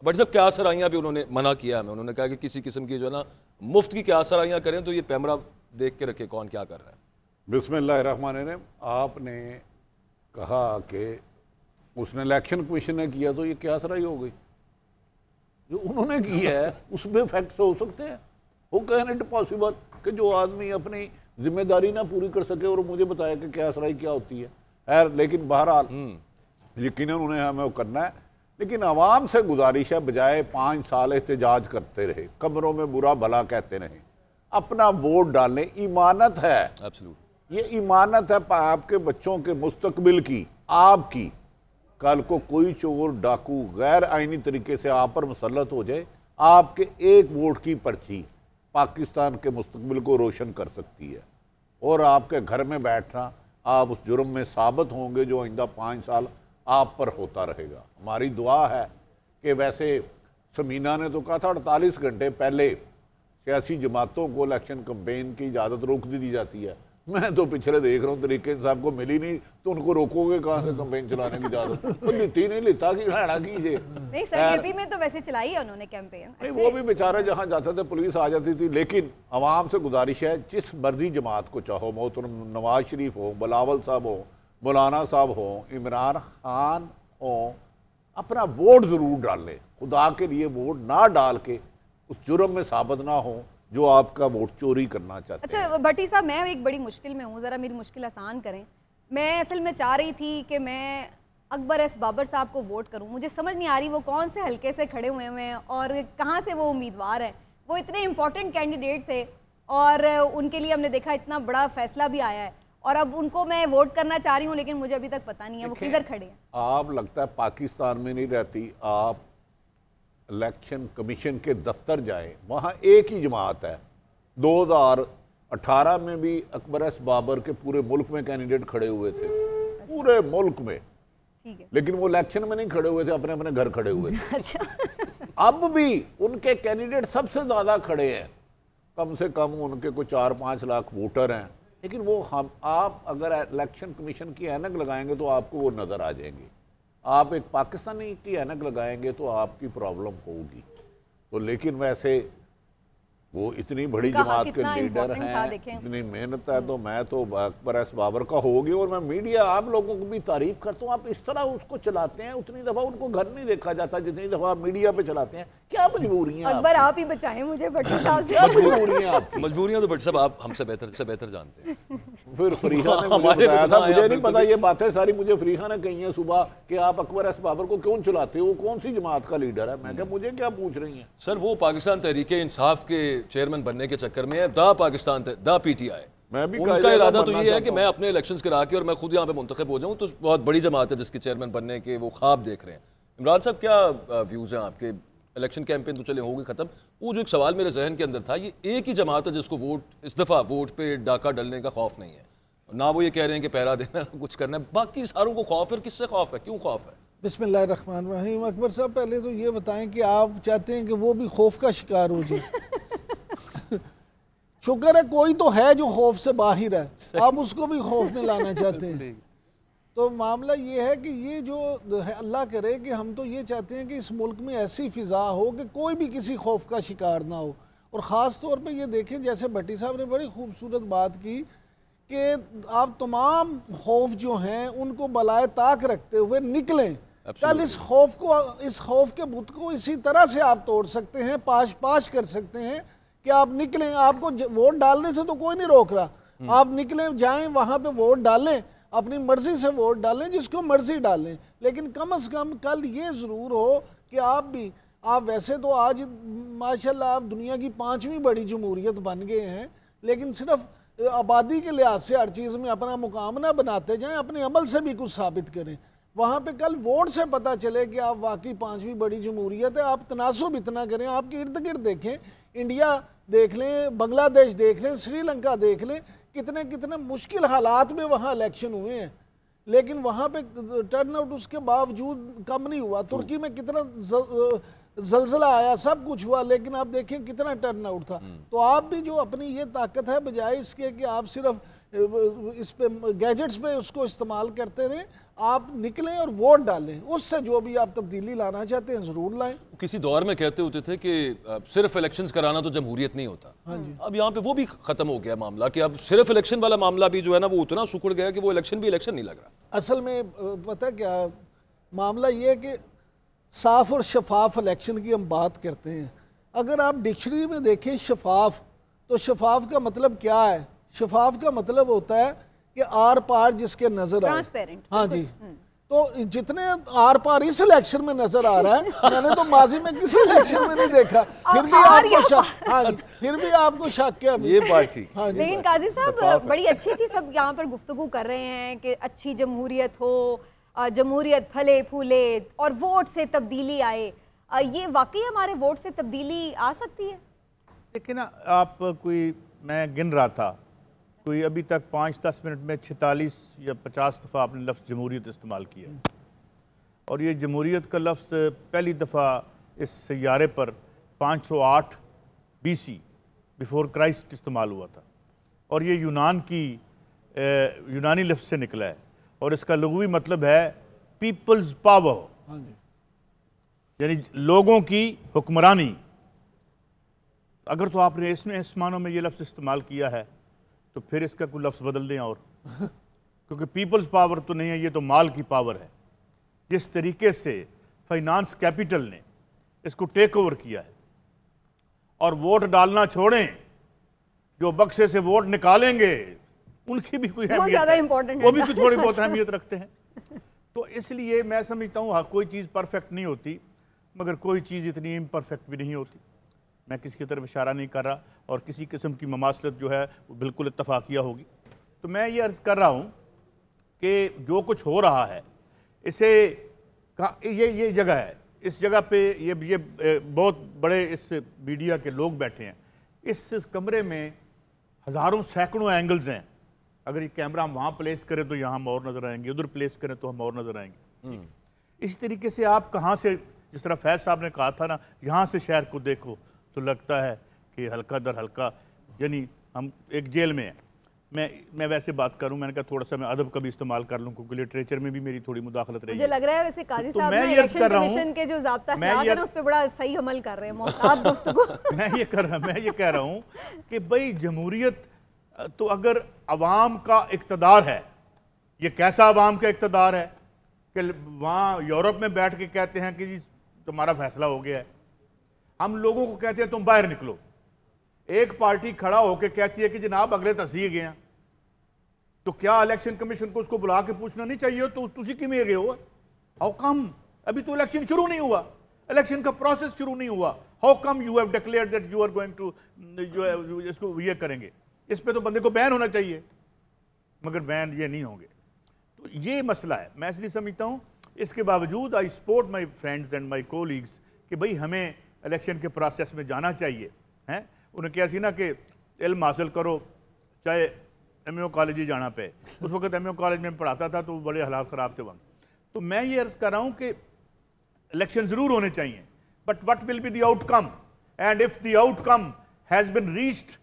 But جب کیا سرائیاں بھی انہوں نے منع کیا ہمیں، انہوں نے کہا کہ کسی قسم کی جو ہے نا مفت کی کیا سرائیاں کریں تو یہ پیمرہ دیکھ کے رکھے کون کیا کر رہا ہے۔ بسم اللہ الرحمن الرحیم۔ آپ نے کہا کہ اس نے الیکشن کمیشن نے کیا تو یہ کیا سرائی ہو گئی؟ جو انہوں نے کیا ہے اس میں فیکٹس ہو سکتے ہیں؟ وہ کہنے اٹ پاسبل کہ جو آدمی اپنی ذمہ داری نہ پوری کر سکے اور مجھے بتایا کہ کیا سرائی کیا ہوتی ہے۔ خیر لیکن بہرحال یقیناً انہیں ہمیں وہ کرنا ہے، لیکن عوام سے گزارش ہے بجائے 5 سال احتجاج کرتے رہے، قبروں میں برا بھلا کہتے رہے، اپنا ووٹ ڈالنے ایمانت ہے۔ یہ ایمانت ہے آپ کے بچوں کے مستقبل کی، آپ کی۔ کل کو کوئی چور ڈاکو غیر آئینی طریقے سے آپ پر مسلط ہو جائے، آپ کے ایک ووٹ کی پرچی پاکستان کے مستقبل کو روشن کر سکتی ہے، اور آپ کے گھر میں بیٹھنا آپ اس جرم میں ثابت ہوں گے جو آئندہ 5 سال آپ پر ہوتا رہے گا۔ ہماری دعا ہے کہ ویسے سمینہ نے تو کہا تھا 48 گھنٹے پہلے سیاسی جماعتوں کو الیکشن کمپین کی اجازت روک دی جاتی ہے۔ میں تو پچھلے دیکھ رہا ہوں طریقے صاحب کو ملی نہیں تو ان کو روکو گے کہاں سے کمپین چلانے کی اجازت؟ وہ دیتی نہیں، لیتا کی لڑا کیجئے۔ نہیں سر یہ بھی میں تو ویسے چلائی ہے انہوں نے کیمپین۔ نہیں وہ بھی بیچارہ جہاں جاتا تھا پولیس آ جاتی تھی، لیکن عوام سے گزارش ہے جس مرضی جماعت کو چاہو، محترم نواز شریف ہو، بلاول صاحب ہو، مولانا صاحب ہو، عمران خان ہو، اپنا ووٹ ضرور ڈال لیں۔ خدا کے لیے ووٹ نہ ڈال کے اس جرم میں ثابت نہ ہو جو آپ کا ووٹ چوری کرنا چاہتے ہیں۔ اچھا بھٹی صاحب میں ایک بڑی مشکل میں ہوں، ذرا میری مشکل آسان کریں۔ میں اصل میں چاہ رہی تھی کہ میں اکبر ایس بابر صاحب کو ووٹ کروں، مجھے سمجھ نہیں آ رہی وہ کون سے حلقے سے کھڑے ہوئے ہیں اور کہاں سے وہ امیدوار ہے۔ وہ اتنے امپورٹنٹ کینڈیڈیٹ تھے اور ان کے لیے ہم نے دیکھا اتنا بڑا فیصلہ بھی آیا ہے، اور اب ان کو میں ووٹ کرنا چاہ رہی ہوں لیکن مجھے ابھی تک پتہ نہیں ہے وہ کدھر کھڑے ہیں۔ آپ لگتا ہے پاکستان میں نہیں رہتی، آپ الیکشن کمیشن کے دفتر جائیں، وہاں ایک ہی جماعت ہے۔ 2018 میں بھی اکبر ایس بابر کے پورے ملک میں کینڈیڈیٹ کھڑے ہوئے تھے، پورے ملک میں، لیکن وہ الیکشن میں نہیں کھڑے ہوئے تھے، اپنے اپنے گھر کھڑے ہوئے تھے۔ اب بھی ان کے کینڈیڈیٹ سب سے زیادہ کھڑے ہیں، کم سے کم ان کے کوئی 4-5 لاکھ ووٹر ہیں، لیکن وہ آپ اگر الیکشن کمیشن کی اینک لگائیں گے تو آپ کو وہ نظر آ جائیں گے۔ آپ ایک پاکستانی کی اینک لگائیں گے تو آپ کی پرابلم ہوگی۔ تو لیکن ویسے وہ اتنی بڑی جماعت کے لیڈر ہیں، اتنی محنت ہے، تو میں تو اکبر ایس بابر کا ہوگی، اور میں میڈیا آپ لوگوں کو بھی تعریف کرتا ہوں۔ آپ اس طرح اس کو چلاتے ہیں، اتنی دفعہ ان کو گھر نہیں دیکھا جاتا جتنی دفعہ آپ میڈیا پہ چلاتے ہیں۔ کیا مجبوری ہیں اکبر آپ ہی بچائیں مجھے بھٹی صاحب سے۔ کیا مجبوری ہیں آپ کی؟ مجبوریاں تو بھٹی صاحب آپ ہم سے بہتر جانتے ہیں۔ پھر فریحہ نے مجھے بتایا تھا، مجھے نہیں پتا یہ باتیں ساری مجھے فریحہ نے کہی ہیں صبح کہ آپ اکبر ایس بابر کو کیوں چلاتے ہو، وہ کون سی جماعت کا لیڈر ہے؟ میں کہا مجھے کیا پوچھ رہی ہیں؟ سر وہ پاکستان تحریک انصاف کے چیئرمین بننے کے چکر میں ہے، پاکستان دا پی ٹی آئی، ان کا ارادہ تو یہ ہے کہ میں اپنے الیکشنز کرا کے اور میں خود یہاں پہ منتخب ہو جاؤں، تو بہت بڑی جماعت ہے جس کے چیئرمین بننے کے وہ خواب دیکھ رہے ہیں۔ عمران صاحب کیا ویوز ہیں آپ کے؟ الیکشن کیمپین تو چلے ہوگی ختم، وہ جو ایک سوال میرے ذہن کے اندر تھا، یہ ایک ہی جماعت ہے جس کو ووٹ اس دفعہ ووٹ پہ ڈاکہ ڈلنے کا خوف نہیں ہے، نہ وہ یہ کہہ رہے ہیں کہ پہرا دینا کچھ کرنا ہے، باقی ساروں کو خوف ہے۔ کس سے خوف ہے، کیوں خوف ہے؟ بسم اللہ الرحمن الرحیم۔ اکبر صاحب پہلے تو یہ بتائیں کہ آپ چاہتے ہیں کہ وہ بھی خوف کا شکار ہو جائے؟ شکر ہے کوئی تو ہے جو خوف سے باہر ہے، آپ اس کو بھی خوف میں لانا چاہتے ہیں۔ تو معاملہ یہ ہے کہ یہ جو اللہ کرے کہ ہم تو یہ چاہتے ہیں کہ اس ملک میں ایسی فضا ہو کہ کوئی بھی کسی خوف کا شکار نہ ہو، اور خاص طور پہ یہ دیکھیں جیسے بھٹی صاحب نے بڑی خوبصورت بات کی کہ آپ تمام خوف جو ہیں ان کو بالائے طاق رکھتے ہوئے نکلیں۔ کل اس خوف کے بت کو اسی طرح سے آپ توڑ سکتے ہیں، پاش کر سکتے ہیں کہ آپ نکلیں۔ آپ کو ووٹ ڈالنے سے تو کوئی نہیں روک رہا، آپ نکلیں، جائیں وہاں پہ ووٹ ڈالیں، اپنی مرضی سے ووٹ ڈالیں، جس کو مرضی ڈالیں، لیکن کم از کم کل یہ ضرور ہو کہ آپ ویسے تو آج ماشاءاللہ آپ دنیا کی 5ویں بڑی جمہوریت بن گئے ہیں، لیکن صرف آبادی کے لحاظ سے ہر چیز میں اپنا مقام نہ بناتے جائیں، اپنے عمل سے بھی کچھ ثابت کریں۔ وہاں پہ کل ووٹ سے پتہ چلے کہ آپ واقعی 5ویں بڑی جمہوریت ہے۔ آپ تناسب اتنا کریں، آپ کے ارد گرد دیکھیں، انڈیا دیکھ لیں، بنگلہ دیش دیکھ لیں، سری لنکا دیکھ لیں، کتنے مشکل حالات میں وہاں الیکشن ہوئے ہیں، لیکن وہاں پہ ٹرن آؤٹ اس کے باوجود کم نہیں ہوا۔ ترکی میں کتنا زلزلہ آیا، سب کچھ ہوا، لیکن آپ دیکھیں کتنا ٹرن آؤٹ تھا۔ تو آپ بھی جو اپنی یہ طاقت ہے، بجائے اس کے کہ آپ صرف اس پہ گیجٹس پہ اس کو استعمال کرتے رہیں، آپ نکلیں اور ووٹ ڈالیں, اس سے جو بھی آپ تبدیلی لانا چاہتے ہیں ضرور لائیں. کسی دور میں کہتے ہوتے تھے کہ صرف الیکشنز کرانا تو جمہوریت نہیں ہوتا. اب یہاں پہ وہ بھی ختم ہو گیا معاملہ کہ اب صرف الیکشن والا معاملہ بھی جو ہے نا وہ اتنا سکڑ گیا کہ وہ الیکشن بھی الیکشن نہیں لگ رہا. اصل میں پتہ کیا معاملہ یہ ہے کہ صاف اور شفاف الیکشن کی ہم بات کرتے ہیں. اگر آپ ڈکشنری میں دیکھیں شفاف, تو شفاف کا مطلب کیا ہے؟ شفاف کا مطلب ہوتا ہے کہ آر پار جس کے نظر آئے. ٹرانسپیرنٹ. ہاں جی, تو جتنے آر پار اس الیکشن میں نظر آ رہا ہے, میں نے تو ماضی میں کسی الیکشن میں نہیں دیکھا, پھر بھی آپ کو شک, ہاں جی, پھر بھی آپ کو شک ہے. یہ بات ٹھیک. لیکن قاضی صاحب بڑی اچھی اچھی سب یہاں پر گفتگو کر رہے ہیں کہ اچھی جمہوریت ہو, جمہوریت پھلے پھولے اور ووٹ سے تبدیلی آئے. یہ واقعی ہمارے ووٹ سے تبدیلی آ سکتی ہے؟ لیکن آپ کوئی, میں گن رہا تھا, کوئی ابھی تک 5-10 منٹ میں 46 یا 50 دفعہ آپ نے لفظ جمہوریت استعمال کیا, اور یہ جمہوریت کا لفظ پہلی دفعہ اس سیارے پر 508 BC بیفور کرائسٹ استعمال ہوا تھا, اور یہ یونانی لفظ سے نکلا ہے, اور اس کا لغوی مطلب ہے پیپلز پاور, یعنی لوگوں کی حکمرانی. اگر تو آپ نے اس معنوں میں یہ لفظ استعمال کیا ہے تو پھر اس کا کوئی لفظ بدل دیں, اور کیونکہ پیپلز پاور تو نہیں ہے, یہ تو مال کی پاور ہے. جس طریقے سے فائنانس کیپٹل نے اس کو ٹیک اوور کیا ہے, اور ووٹ ڈالنا چھوڑیں, جو بکسے سے ووٹ نکالیں گے ان کی بھی کوئی اہمیت ہے, وہ بھی تھوڑی بہت اہمیت رکھتے ہیں. تو اس لیے میں سمجھتا ہوں کوئی چیز پرفیکٹ نہیں ہوتی, مگر کوئی چیز اتنی امپرفیکٹ بھی نہیں ہوتی. میں کسی کی طرف اشارہ نہیں کر رہا, اور کسی قسم کی مماثلت جو ہے وہ بالکل اتفاقیہ ہوگی. تو میں یہ عرض کر رہا ہوں کہ جو کچھ ہو رہا ہے اسے, یہ جگہ ہے, اس جگہ پہ یہ بہت بڑے اس میڈیا کے لوگ بیٹھے ہیں, اس کمرے میں ہزاروں سینکڑوں اینگلز ہیں. اگر یہ کیمرہ ہم وہاں پلیس کریں تو یہاں ہم اور نظر آئیں گے, ادھر پلیس کریں تو ہم اور نظر آئیں گے. اسی طریقے سے آپ کہاں سے, جس طرح فیض صاحب نے کہا تھا نا, یہاں سے شہر کو دیکھو تو لگتا ہے کہ ہلکا در ہلکا, یعنی ہم ایک جیل میں ہیں. میں ویسے بات کروں, میں نے کہا تھوڑا سا میں ادب کا بھی استعمال کر لوں, کیونکہ لٹریچر میں بھی میری تھوڑی مداخلت رہی ہے. مجھے لگ رہا ہے ویسے قاضی صاحب نے الیکشن کمیشن کے جو ضابطہ خیال ہے اس پہ بڑا صحیح عمل کر رہے ہیں, محتاط گفتگو. میں یہ کہہ رہا ہوں کہ بھئی جمہوریت تو اگر عوام کا اقتدار ہے, یہ کیسا عوام کا اقتدار ہے کہ وہاں یورپ میں بیٹھ کے کہتے ہیں کہ جی تمہارا فیصلہ ہو گیا ہے. ہم لوگوں کو کہتے ہیں تم باہر نکلو. ایک پارٹی کھڑا ہو کے کہتی ہے کہ جناب اگلے تسیح گئے ہیں, تو کیا الیکشن کمیشن کو اس کو بلا کے پوچھنا نہیں چاہیے تو تسی کی میں گئے ہو؟ How come? ابھی تو الیکشن شروع نہیں ہوا, الیکشن کا پروسیس شروع نہیں ہوا. How come you have declared that you are going to, جو اس کو یہ کریں گے, اس پہ تو بندے کو بین ہونا چاہیے, مگر بین یہ نہیں ہوں گے. تو یہ مسئلہ ہے. میں اس لیے سمجھتا ہوں اس کے باوجود I support my friends and my colleagues کہ بھئی ہمیں الیکشن کے پروسیس میں جانا چاہیے. انہیں کیا سی نا کہ علم حاصل کرو, چاہے ایم اے او کالج ہی جانا پہ. اس وقت ایم اے او کالج میں پڑھاتا تھا تو بڑے حالات خراب تھے وہاں. تو میں یہ عرض کر رہا ہوں کہ الیکشن ضرور ہونے چاہیے, but what will be the outcome, and if the outcome has been reached